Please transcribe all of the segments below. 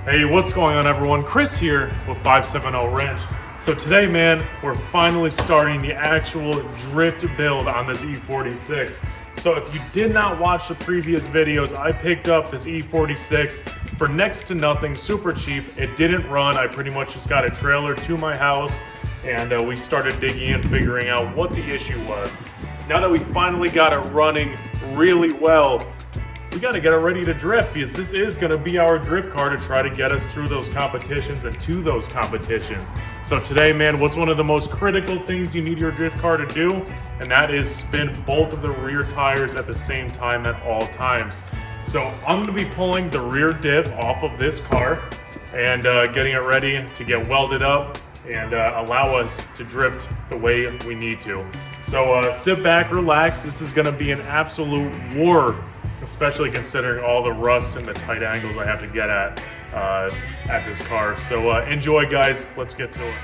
Hey, what's going on everyone? Chris here with 570 Wrench. So today, man, we're finally starting the actual drift build on this E46. So if you did not watch the previous videos, I picked up this E46 for next to nothing, super cheap. It didn't run. I pretty much just got a trailer to my house and we started digging in, figuring out what the issue was. Now that we finally got it running really well, we got to get it ready to drift, because this is going to be our drift car to try to get us through those competitions and to those competitions. So today, man, what's one of the most critical things you need your drift car to do? And that is spin both of the rear tires at the same time at all times. So I'm going to be pulling the rear diff off of this car and getting it ready to get welded up and allow us to drift the way we need to. So sit back, relax. This is going to be an absolute war, especially considering all the rust and the tight angles I have to get at this car. So enjoy, guys. Let's get to it.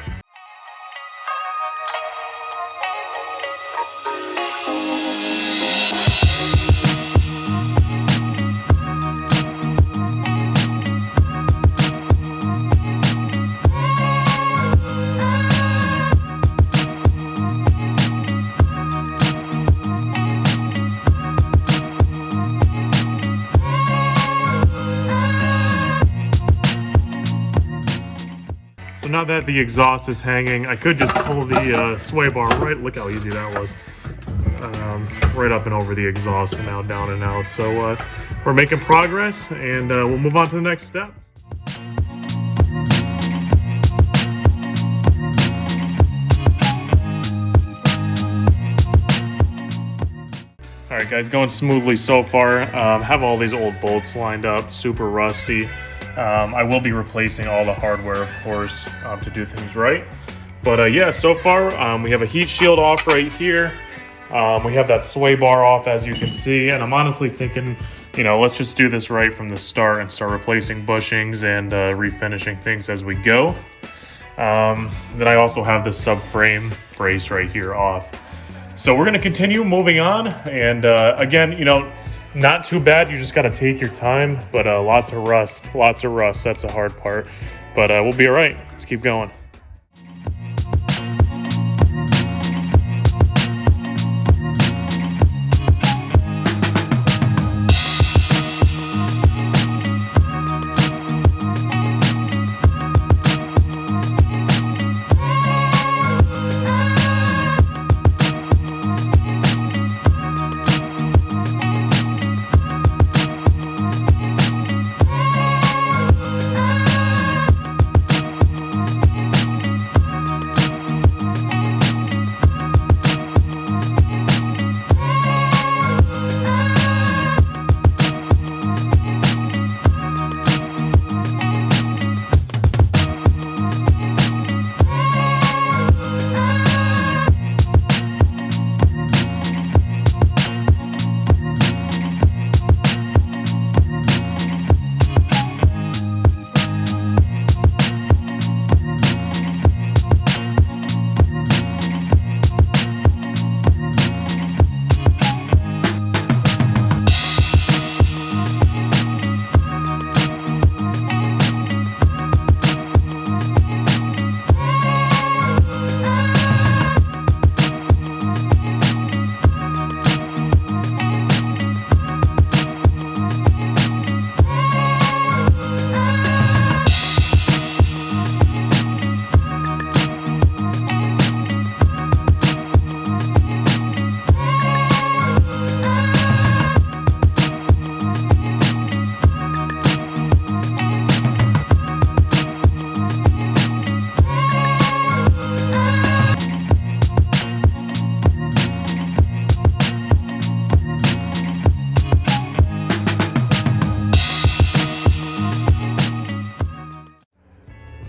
Now that the exhaust is hanging, I could just pull the sway bar right, look how easy that was, right up and over the exhaust and now down and out. So we're making progress, and we'll move on to the next step. All right, guys, going smoothly so far. Have all these old bolts lined up, super rusty. I will be replacing all the hardware, of course, to do things right. But yeah, so far we have a heat shield off right here. We have that sway bar off, as you can see. And I'm honestly thinking, you know, let's just do this right from the start and start replacing bushings and refinishing things as we go. Then I also have the subframe brace right here off. So we're going to continue moving on. And again, you know, not too bad. You just got to take your time, but lots of rust. That's the hard part, but we'll be all right. Let's keep going.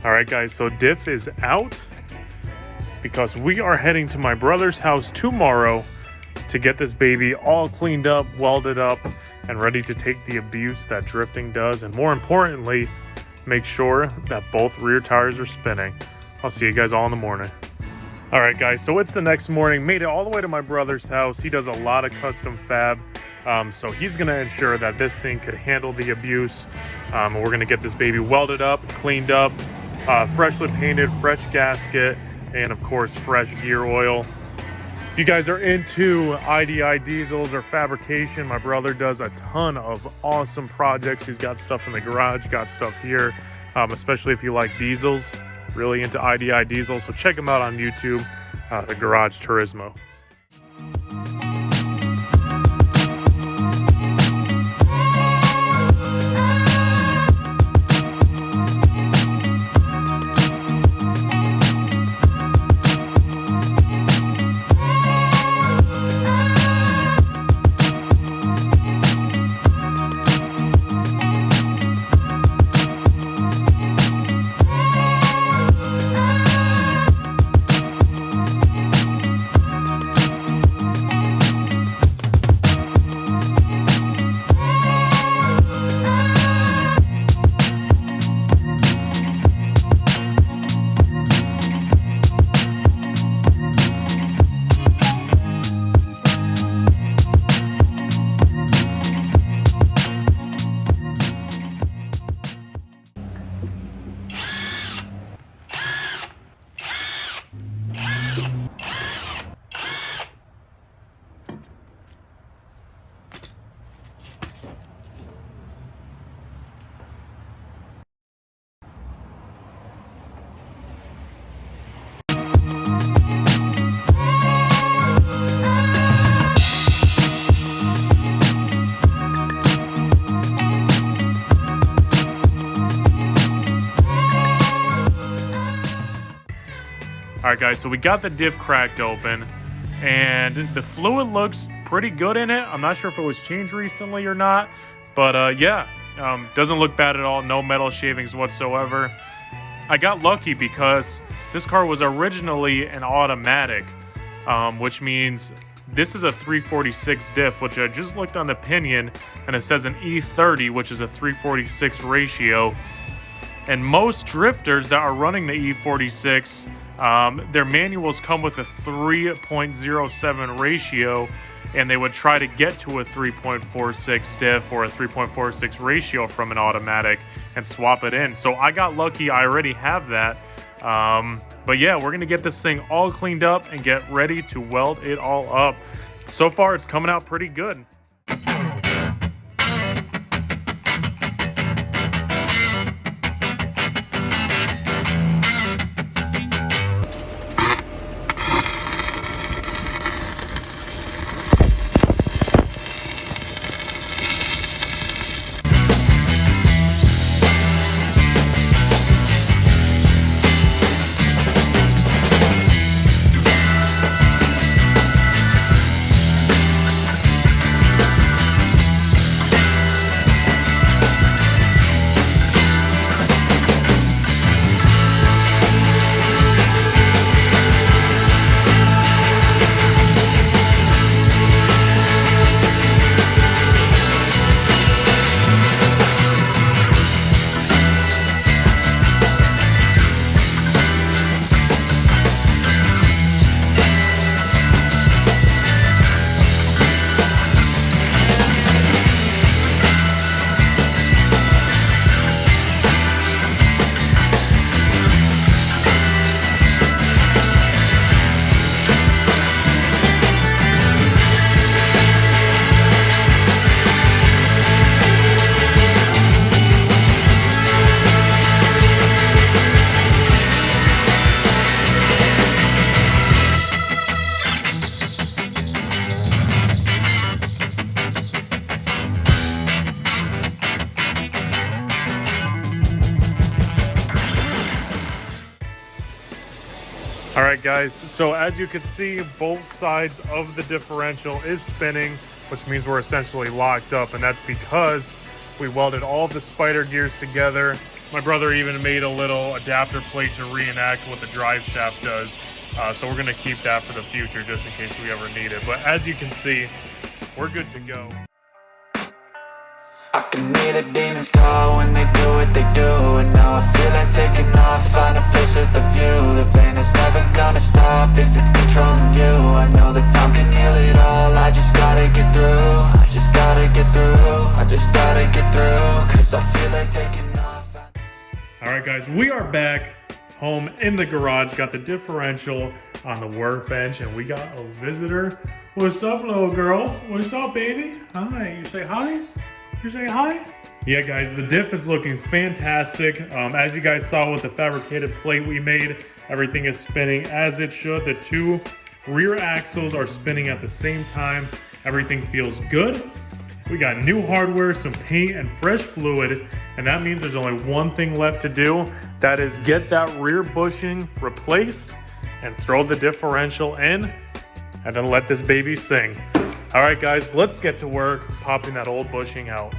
All right, guys, so diff is out because we are heading to my brother's house tomorrow to get this baby all cleaned up, welded up, and ready to take the abuse that drifting does, and more importantly, make sure that both rear tires are spinning. I'll see you guys all in the morning. All right, guys, so it's the next morning. Made it all the way to my brother's house. He does a lot of custom fab. So he's going to ensure that this thing could handle the abuse. We're going to get this baby welded up, cleaned up, freshly painted, fresh gasket, and of course fresh gear oil. If you guys are into IDI diesels or fabrication, my brother does a ton of awesome projects. He's got stuff in the garage, got stuff here, especially if you like diesels, really into IDI diesels. So check him out on YouTube, the Garage Turismo. All right, guys, so we got the diff cracked open, and the fluid looks pretty good in it. I'm not sure if it was changed recently or not, but yeah, doesn't look bad at all. No metal shavings whatsoever. I got lucky because this car was originally an automatic, which means this is a 346 diff, which I just looked on the pinion, and it says an E30, which is a 346 ratio. And most drifters that are running the E46, their manuals come with a 3.07 ratio, and they would try to get to a 3.46 diff or a 3.46 ratio from an automatic and swap it in. So I got lucky. I already have that. But yeah, we're going to get this thing all cleaned up and get ready to weld it all up. So far, it's coming out pretty good. All right, guys, so as you can see, both sides of the differential is spinning, which means we're essentially locked up, and that's because we welded all of the spider gears together. My brother even made a little adapter plate to reenact what the drive shaft does, so we're gonna keep that for the future just in case we ever need it. But as you can see, we're good to go. I can hear the demons call when they do what they do, and now I feel like taking off, find a place with a view. The pain is never gonna stop if it's controlling you. I know that time can heal it all, I just gotta get through, I just gotta right, guys, we are back home in the garage. Got the differential on the workbench, and we got a visitor. What's up, little girl? What's up, baby? Hi. You say hi? You say hi? Yeah, guys, the diff is looking fantastic. As you guys saw with the fabricated plate we made, everything is spinning as it should. The two rear axles are spinning at the same time. Everything feels good. We got new hardware, some paint, and fresh fluid, and that means there's only one thing left to do. That is get that rear bushing replaced and throw the differential in, and then let this baby sing. All right, guys, let's get to work popping that old bushing out.